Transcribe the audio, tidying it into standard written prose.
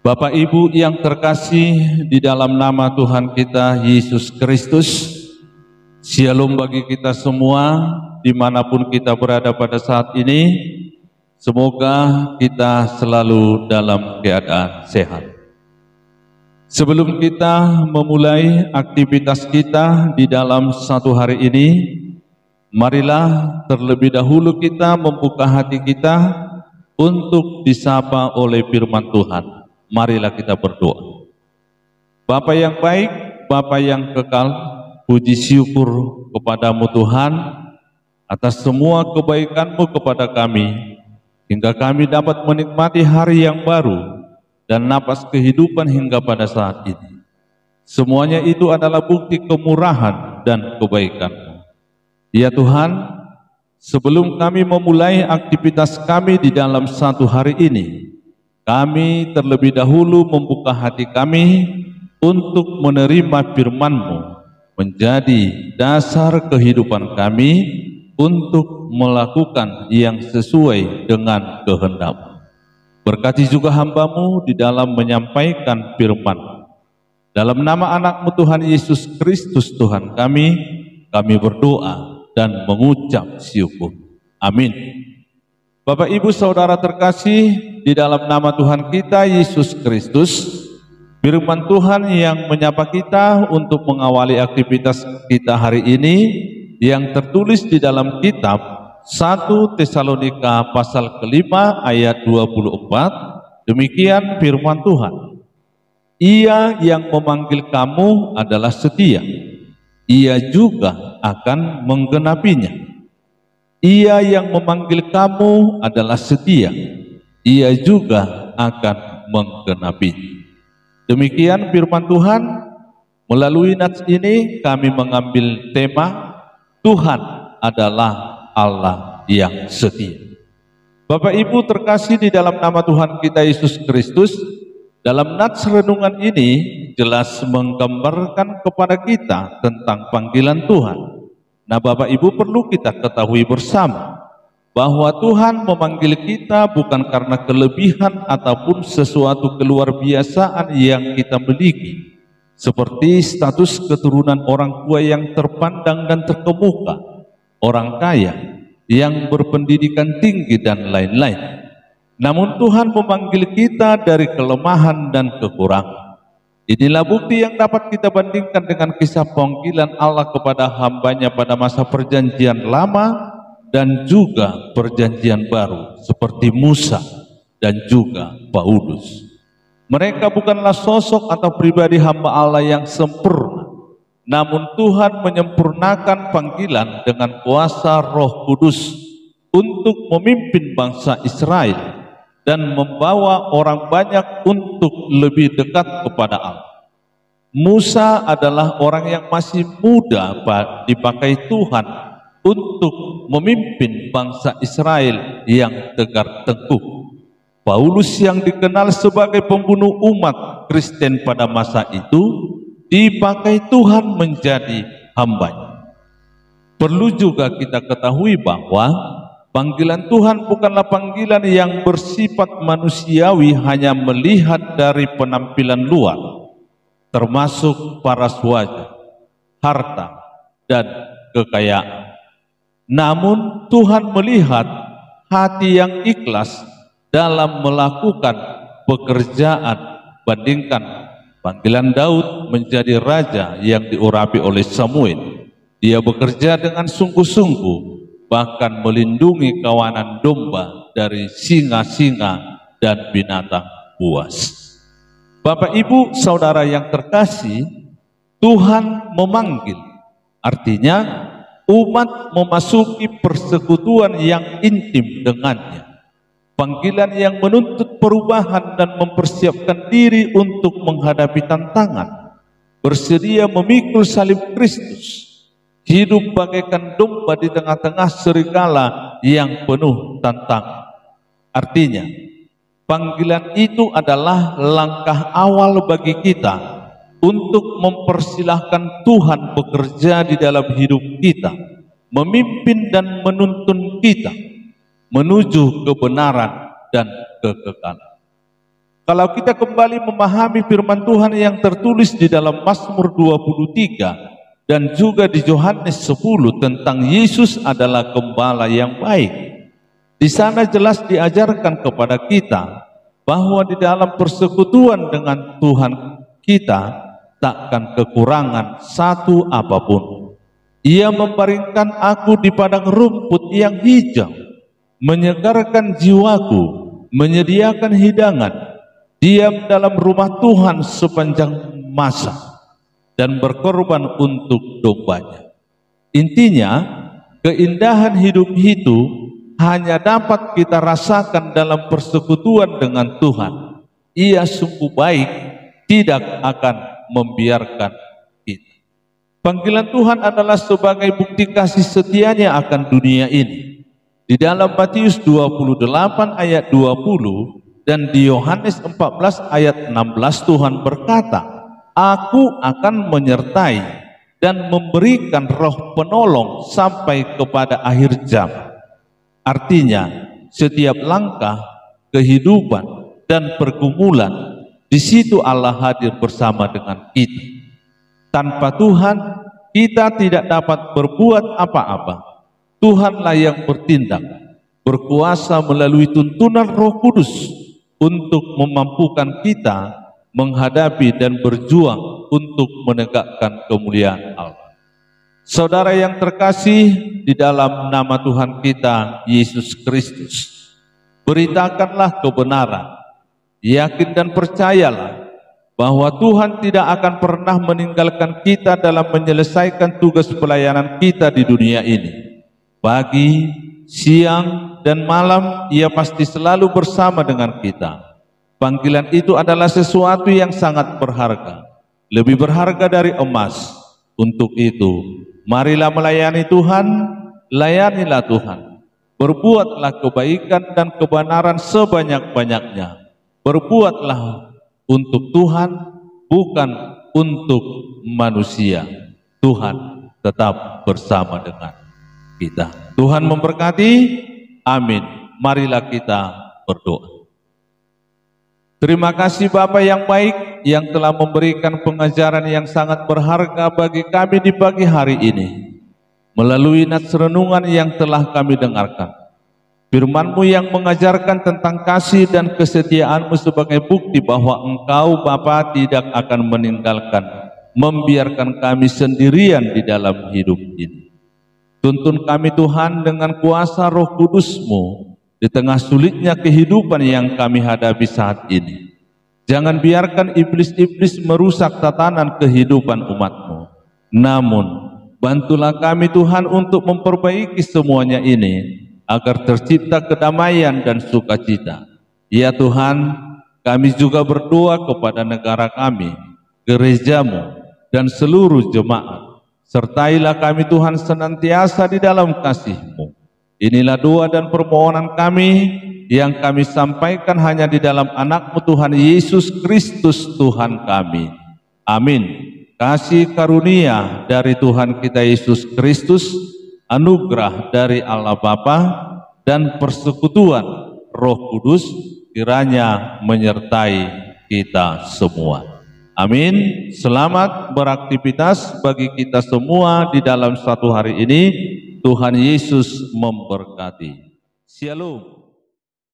Bapak Ibu yang terkasih di dalam nama Tuhan kita Yesus Kristus, Shalom bagi kita semua dimanapun kita berada pada saat ini. Semoga kita selalu dalam keadaan sehat. Sebelum kita memulai aktivitas kita di dalam satu hari ini, marilah terlebih dahulu kita membuka hati kita untuk disapa oleh firman Tuhan. Marilah kita berdoa. Bapa yang baik, Bapa yang kekal, puji syukur kepadamu Tuhan atas semua kebaikan-Mu kepada kami, hingga kami dapat menikmati hari yang baru dan napas kehidupan hingga pada saat ini. Semuanya itu adalah bukti kemurahan dan kebaikan-Mu. Ya Tuhan, sebelum kami memulai aktivitas kami di dalam satu hari ini, kami terlebih dahulu membuka hati kami untuk menerima firman-Mu menjadi dasar kehidupan kami untuk melakukan yang sesuai dengan kehendak-Mu. Berkati juga hamba-Mu di dalam menyampaikan firman-Mu. Dalam nama anak-Mu Tuhan Yesus Kristus Tuhan kami berdoa dan mengucap syukur. Amin. Bapak Ibu Saudara terkasih, di dalam nama Tuhan kita Yesus Kristus, firman Tuhan yang menyapa kita untuk mengawali aktivitas kita hari ini yang tertulis di dalam kitab 1 Tesalonika pasal kelima ayat 24. Demikian firman Tuhan. Ia yang memanggil kamu adalah setia, Ia juga akan menggenapinya. Ia yang memanggil kamu adalah setia, Ia juga akan menggenapinya. Demikian firman Tuhan. Melalui nats ini kami mengambil tema Tuhan adalah Allah yang setia. Bapak Ibu terkasih di dalam nama Tuhan kita Yesus Kristus, dalam nats renungan ini jelas menggambarkan kepada kita tentang panggilan Tuhan. Nah, Bapak Ibu perlu kita ketahui bersama bahwa Tuhan memanggil kita bukan karena kelebihan ataupun sesuatu keluar biasaan yang kita miliki, seperti status keturunan orang tua yang terpandang dan terkemuka, orang kaya, yang berpendidikan tinggi dan lain-lain. Namun Tuhan memanggil kita dari kelemahan dan kekurangan. Inilah bukti yang dapat kita bandingkan dengan kisah panggilan Allah kepada hambanya pada masa perjanjian lama dan juga perjanjian baru, seperti Musa dan juga Paulus. Mereka bukanlah sosok atau pribadi hamba Allah yang sempurna, namun Tuhan menyempurnakan panggilan dengan kuasa Roh Kudus untuk memimpin bangsa Israel dan membawa orang banyak untuk lebih dekat kepada Allah. Musa adalah orang yang masih muda dipakai Tuhan untuk memimpin bangsa Israel yang tegar tengkuk. Paulus yang dikenal sebagai pembunuh umat Kristen pada masa itu dipakai Tuhan menjadi hambanya. Perlu juga kita ketahui bahwa panggilan Tuhan bukanlah panggilan yang bersifat manusiawi hanya melihat dari penampilan luar, termasuk paras wajah, harta, dan kekayaan. Namun Tuhan melihat hati yang ikhlas dalam melakukan pekerjaan. Bandingkan panggilan Daud menjadi raja yang diurapi oleh Samuel. Dia bekerja dengan sungguh-sungguh, bahkan melindungi kawanan domba dari singa-singa dan binatang buas. Bapak Ibu Saudara yang terkasih, Tuhan memanggil, artinya umat memasuki persekutuan yang intim dengannya. Panggilan yang menuntut perubahan dan mempersiapkan diri untuk menghadapi tantangan. Bersedia memikul salib Kristus, hidup bagaikan domba di tengah-tengah serigala yang penuh tantangan. Artinya, panggilan itu adalah langkah awal bagi kita untuk mempersilahkan Tuhan bekerja di dalam hidup kita, memimpin dan menuntun kita menuju kebenaran dan kekekalan. Kalau kita kembali memahami firman Tuhan yang tertulis di dalam Mazmur 23 dan juga di Yohanes 10 tentang Yesus adalah gembala yang baik. Di sana jelas diajarkan kepada kita bahwa di dalam persekutuan dengan Tuhan kita takkan kekurangan satu apapun. Ia membaringkan aku di padang rumput yang hijau, menyegarkan jiwaku, menyediakan hidangan, diam dalam rumah Tuhan sepanjang masa, dan berkorban untuk dombanya. Intinya, keindahan hidup itu hanya dapat kita rasakan dalam persekutuan dengan Tuhan. Ia sungguh baik, tidak akan membiarkan kita. Panggilan Tuhan adalah sebagai bukti kasih setianya akan dunia ini. Di dalam Matius 28 ayat 20 dan di Yohanes 14 ayat 16 Tuhan berkata, Aku akan menyertai dan memberikan roh penolong sampai kepada akhir zaman. Artinya, setiap langkah, kehidupan, dan pergumulan, di situ Allah hadir bersama dengan kita. Tanpa Tuhan, kita tidak dapat berbuat apa-apa. Tuhanlah yang bertindak, berkuasa melalui tuntunan Roh Kudus untuk memampukan kita menghadapi dan berjuang untuk menegakkan kemuliaan Allah. Saudara yang terkasih, di dalam nama Tuhan kita, Yesus Kristus, beritakanlah kebenaran, yakin dan percayalah bahwa Tuhan tidak akan pernah meninggalkan kita dalam menyelesaikan tugas pelayanan kita di dunia ini. Pagi, siang, dan malam Ia pasti selalu bersama dengan kita. Panggilan itu adalah sesuatu yang sangat berharga, lebih berharga dari emas. Untuk itu, marilah melayani Tuhan, layanilah Tuhan. Berbuatlah kebaikan dan kebenaran sebanyak-banyaknya. Berbuatlah untuk Tuhan, bukan untuk manusia. Tuhan tetap bersama dengan kita. Tuhan memberkati. Amin. Marilah kita berdoa. Terima kasih Bapa yang baik yang telah memberikan pengajaran yang sangat berharga bagi kami di pagi hari ini. Melalui nats renungan yang telah kami dengarkan. Firman-Mu yang mengajarkan tentang kasih dan kesetiaan-Mu sebagai bukti bahwa Engkau Bapa tidak akan meninggalkan, membiarkan kami sendirian di dalam hidup ini. Tuntun kami Tuhan dengan kuasa Roh Kudus-Mu di tengah sulitnya kehidupan yang kami hadapi saat ini. Jangan biarkan iblis-iblis merusak tatanan kehidupan umat-Mu. Namun, bantulah kami Tuhan untuk memperbaiki semuanya ini, agar tercipta kedamaian dan sukacita. Ya Tuhan, kami juga berdoa kepada negara kami, gereja-Mu, dan seluruh jemaat. Sertailah kami Tuhan senantiasa di dalam kasih-Mu. Inilah doa dan permohonan kami yang kami sampaikan hanya di dalam anak-Mu Tuhan Yesus Kristus Tuhan kami. Amin. Kasih karunia dari Tuhan kita Yesus Kristus, anugerah dari Allah Bapa, dan persekutuan Roh Kudus kiranya menyertai kita semua. Amin. Selamat beraktivitas bagi kita semua di dalam satu hari ini. Tuhan Yesus memberkati. Shalom.